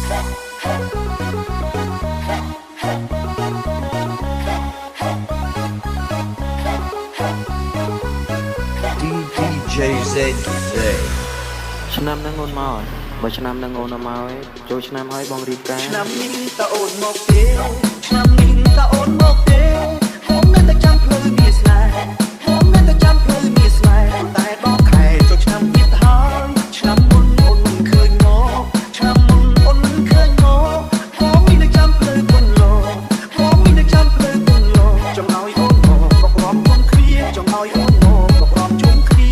DJ Z ឆ្នាំនឹងអូនមកបើឆ្នាំនឹងអូនមកឯងចូលឆ្នាំហើយបងរៀបការឆ្នាំនេះតើអូនមកទេឆ្នាំនេះតើអូនមកទេខ្ញុំនៅតែចាំភ្លឺមានស្នេហ៍ខ្ញុំនៅតែចាំភ្លឺមានស្នេហ៍តែដល់ខែចូលឆ្នាំទៀតហើយឆ្នាំមុនអូនមិនឃើញមកឆ្នាំមុនអូនមិនឃើញមកខ្ញុំមានតែចាំភ្លឺគុណលោខ្ញុំមានតែចាំភ្លឺគុណលោចង់ឲ្យអូនមកបករួមជុំគ្នាចង់ឲ្យអូនមកបករួមជុំគ្នា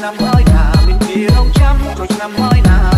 ឆ្នាំហើយណាមានគេរងចាំចូលឆ្នាំហើយណា